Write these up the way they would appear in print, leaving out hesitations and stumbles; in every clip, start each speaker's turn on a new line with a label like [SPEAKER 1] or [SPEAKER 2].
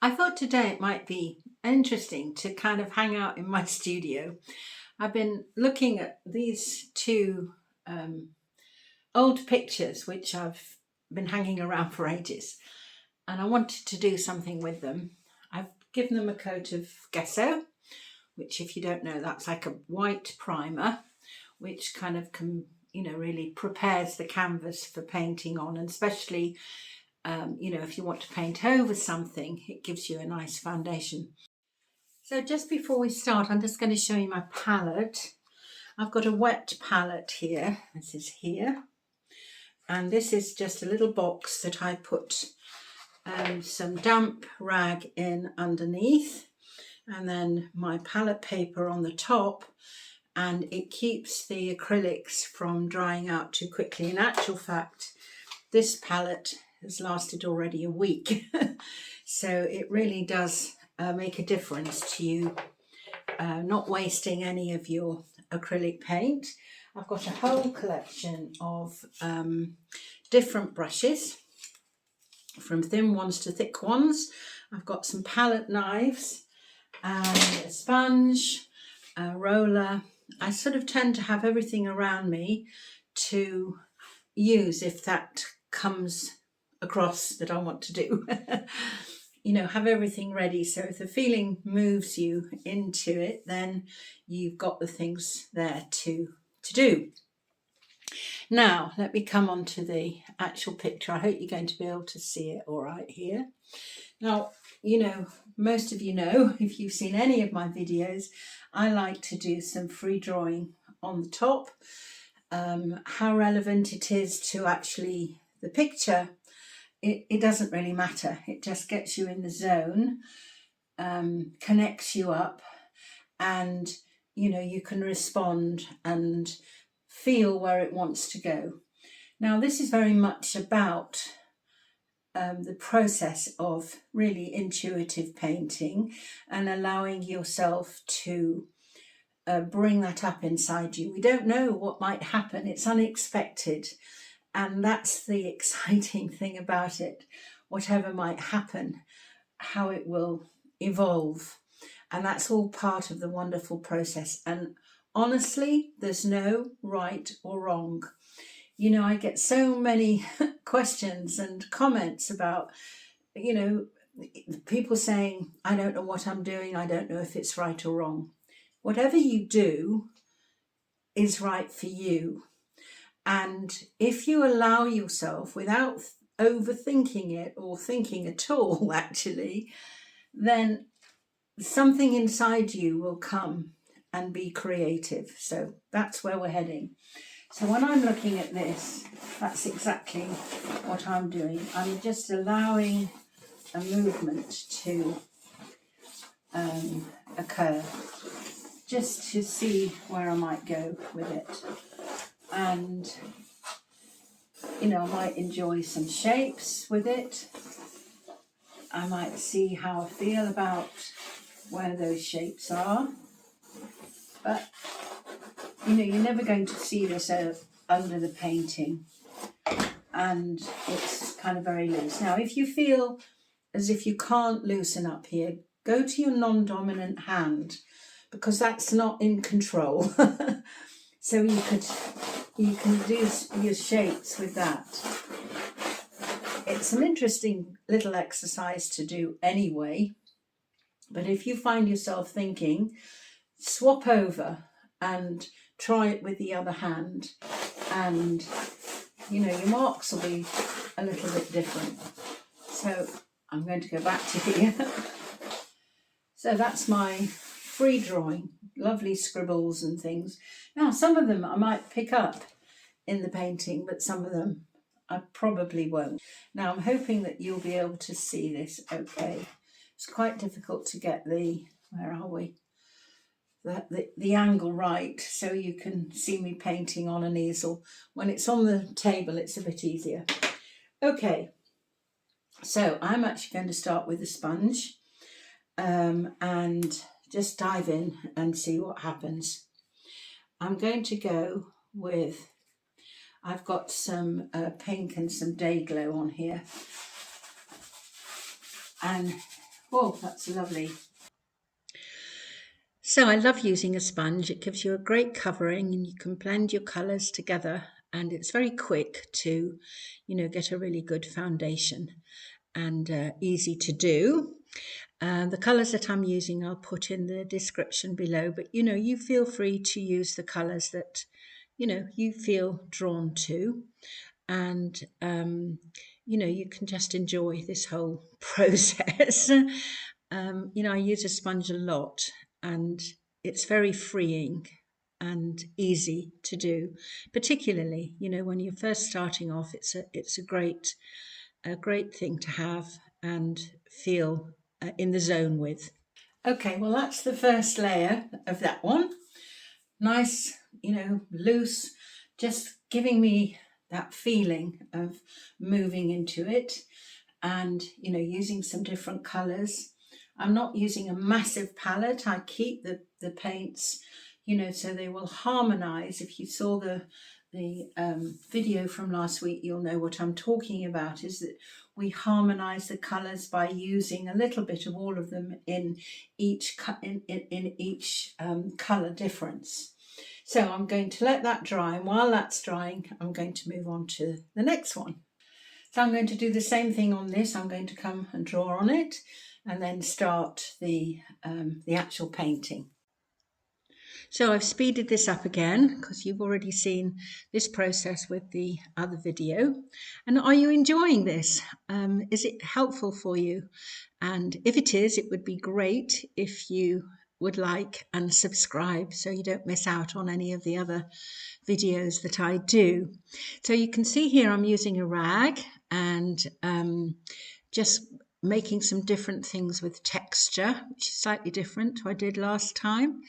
[SPEAKER 1] I thought today it might be interesting to kind of hang out in my studio. I've been looking at these two um, old pictures which I've been hanging around for ages, and I wanted to do something with them. I've given them a coat of gesso, which, if you don't know, that's like a white primer, which kind of really prepares the canvas for painting on, and especially if you want to paint over something, it gives you a nice foundation. So just before we start, I'm just going to show you my palette. I've got a wet palette here. This is here. And this is just a little box that I put some damp rag in underneath, and then my palette paper on the top, and it keeps the acrylics from drying out too quickly. In actual fact, this palette has lasted already a week. So it really does make a difference to you not wasting any of your acrylic paint. I've got a whole collection of different brushes, from thin ones to thick ones. I've got some palette knives and a sponge, a roller. I sort of tend to have everything around me to use if that comes across that I want to do. Have everything ready, so if the feeling moves you into it, then you've got the things there to do. Now let me come on to the actual picture. I hope you're going to be able to see it all right here. Now, most of you know, if you've seen any of my videos, I like to do some free drawing on the top. How relevant it is to actually the picture, it doesn't really matter. It just gets you in the zone, connects you up, and you can respond and feel where it wants to go. Now, this is very much about the process of really intuitive painting and allowing yourself to bring that up inside you. We don't know what might happen. It's unexpected. And that's the exciting thing about it. Whatever might happen, how it will evolve. And that's all part of the wonderful process. And honestly, there's no right or wrong. I get so many questions and comments about, people saying, I don't know what I'm doing. I don't know if it's right or wrong. Whatever you do is right for you. And if you allow yourself, without overthinking it or thinking at all, actually, then something inside you will come and be creative. So that's where we're heading. So when I'm looking at this, that's exactly what I'm doing. I'm just allowing a movement to occur, just to see where I might go with it. And I might enjoy some shapes with it. I might see how I feel about where those shapes are. But you're never going to see this under the painting, and it's kind of very loose. Now, if you feel as if you can't loosen up here, go to your non-dominant hand, because that's not in control. So you can do your shapes with that. It's an interesting little exercise to do anyway. But if you find yourself thinking, swap over and try it with the other hand, and your marks will be a little bit different. So I'm going to go back to here. So that's my free drawing, lovely scribbles and things. Now, some of them I might pick up in the painting, but some of them I probably won't. Now, I'm hoping that you'll be able to see this okay. It's quite difficult to get the angle right, so you can see me painting on an easel. When it's on the table, it's a bit easier. Okay, so I'm actually going to start with a sponge and just dive in and see what happens. I'm going to go with, I've got some pink and some day glow on here. And Oh, that's lovely. So I love using a sponge. It gives you a great covering and you can blend your colours together, and it's very quick to, get a really good foundation and easy to do. The colours that I'm using I'll put in the description below, but you feel free to use the colours that you feel drawn to, and you can just enjoy this whole process. I use a sponge a lot, and it's very freeing and easy to do, particularly when you're first starting off. It's a great thing to have and feel in the zone with. Okay, well, that's the first layer of that one. Nice, loose, just giving me that feeling of moving into it, and using some different colors. I'm not using a massive palette. I keep the paints, so they will harmonize. If you saw the video from last week, you'll know what I'm talking about, is that we harmonize the colors by using a little bit of all of them in each color difference. So I'm going to let that dry, and while that's drying, I'm going to move on to the next one. So I'm going to do the same thing on this. I'm going to come and draw on it and then start the actual painting. So I've speeded this up again because you've already seen this process with the other video. And are you enjoying this? Is it helpful for you? And if it is, it would be great if you would like and subscribe so you don't miss out on any of the other videos that I do. So you can see here I'm using a rag and just making some different things with texture, which is slightly different to what I did last time.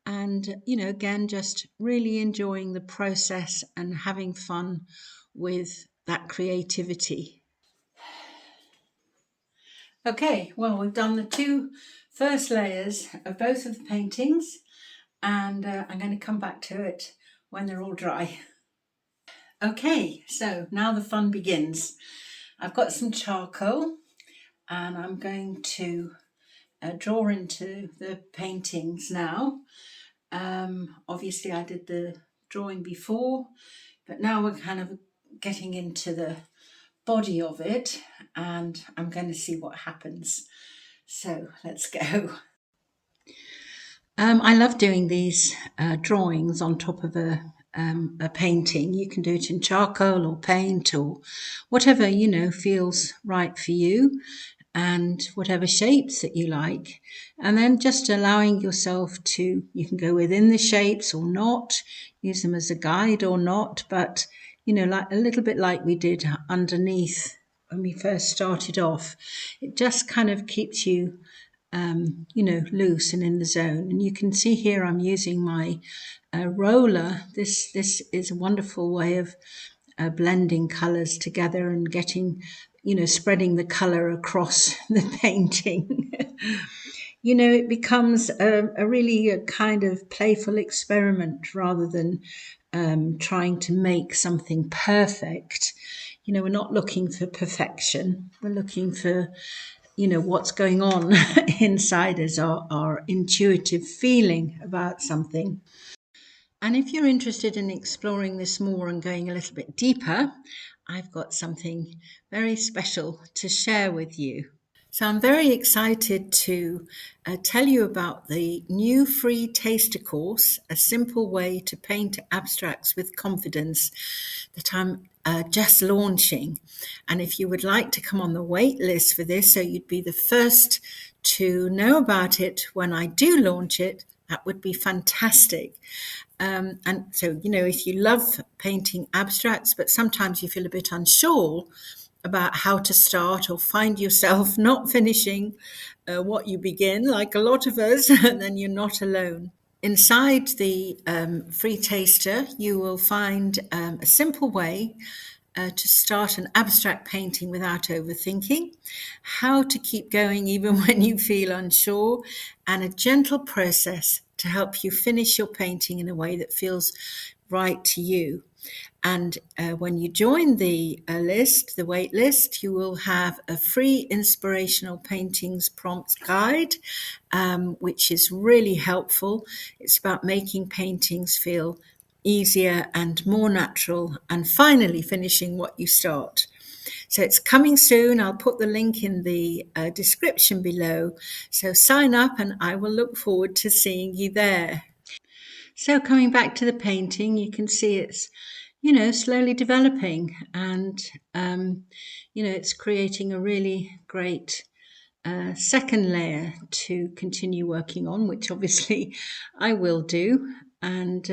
[SPEAKER 1] And, again, just really enjoying the process and having fun with that creativity. Okay, well, we've done the two first layers of both of the paintings, and I'm going to come back to it when they're all dry. Okay, so now the fun begins. I've got some charcoal and I'm going to draw into the paintings now. Obviously I did the drawing before, but now we're kind of getting into the body of it, and I'm going to see what happens. So let's go. I love doing these drawings on top of a painting. You can do it in charcoal or paint or whatever feels right for you, and whatever shapes that you like, and then just allowing yourself to, you can go within the shapes or not, use them as a guide or not, but like a little bit like we did underneath when we first started off. It just kind of keeps you loose and in the zone. And you can see here I'm using my roller. This is a wonderful way of blending colours together and getting, spreading the colour across the painting. It becomes a really kind of playful experiment rather than trying to make something perfect. We're not looking for perfection. We're looking for what's going on inside us, our intuitive feeling about something. And if you're interested in exploring this more and going a little bit deeper, I've got something very special to share with you. So I'm very excited to tell you about the new free taster course, A Simple Way to Paint Abstracts with Confidence, that I'm just launching. And if you would like to come on the wait list for this, so you'd be the first to know about it when I do launch it, that would be fantastic. And so, if you love painting abstracts, but sometimes you feel a bit unsure about how to start, or find yourself not finishing what you begin, like a lot of us, then you're not alone. Inside the free taster, you will find a simple way to start an abstract painting without overthinking, how to keep going even when you feel unsure, and a gentle process to help you finish your painting in a way that feels right to you. And when you join the list, the wait list, you will have a free inspirational paintings prompts guide, which is really helpful. It's about making paintings feel easier and more natural, and finally finishing what you start. So it's coming soon. I'll put the link in the description below. So sign up and I will look forward to seeing you there. So coming back to the painting, you can see it's, slowly developing, and, it's creating a really great second layer to continue working on, which obviously I will do, and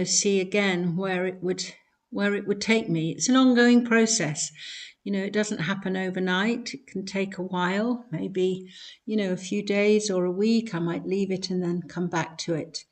[SPEAKER 1] see again where it would take me. It's an ongoing process. It doesn't happen overnight. It can take a while, maybe a few days or a week. I might leave it and then come back to it.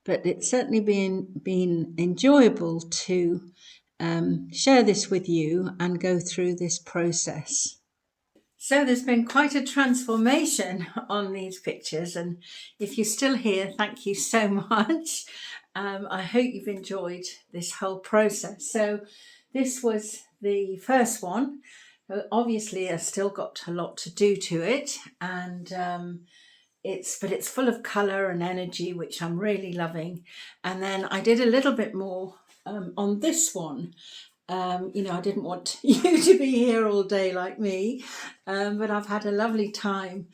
[SPEAKER 1] But it's certainly been enjoyable to share this with you and go through this process. So there's been quite a transformation on these pictures, and if you're still here, thank you so much. I hope you've enjoyed this whole process. So this was the first one. Obviously, I've still got a lot to do to it, and it's full of colour and energy, which I'm really loving. And then I did a little bit more on this one. I didn't want you to be here all day like me, but I've had a lovely time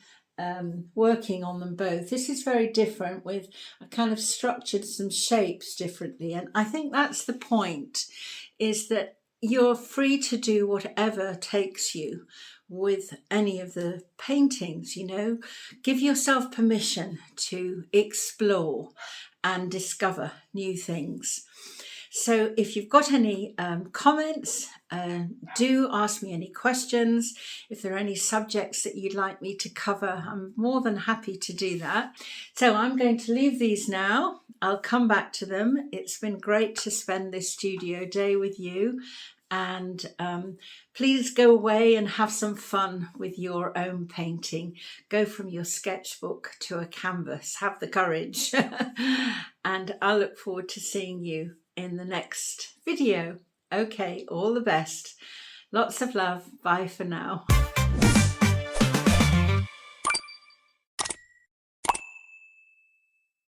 [SPEAKER 1] working on them both. This is very different. I kind of structured some shapes differently, and I think that's the point, is that you're free to do whatever takes you with any of the paintings. Give yourself permission to explore and discover new things. So if you've got any comments, do ask me any questions. If there are any subjects that you'd like me to cover, I'm more than happy to do that. So I'm going to leave these now. I'll come back to them. It's been great to spend this studio day with you. And please go away and have some fun with your own painting. Go from your sketchbook to a canvas. Have the courage. And I look forward to seeing you in the next video. Okay, all the best. Lots of love. Bye for now.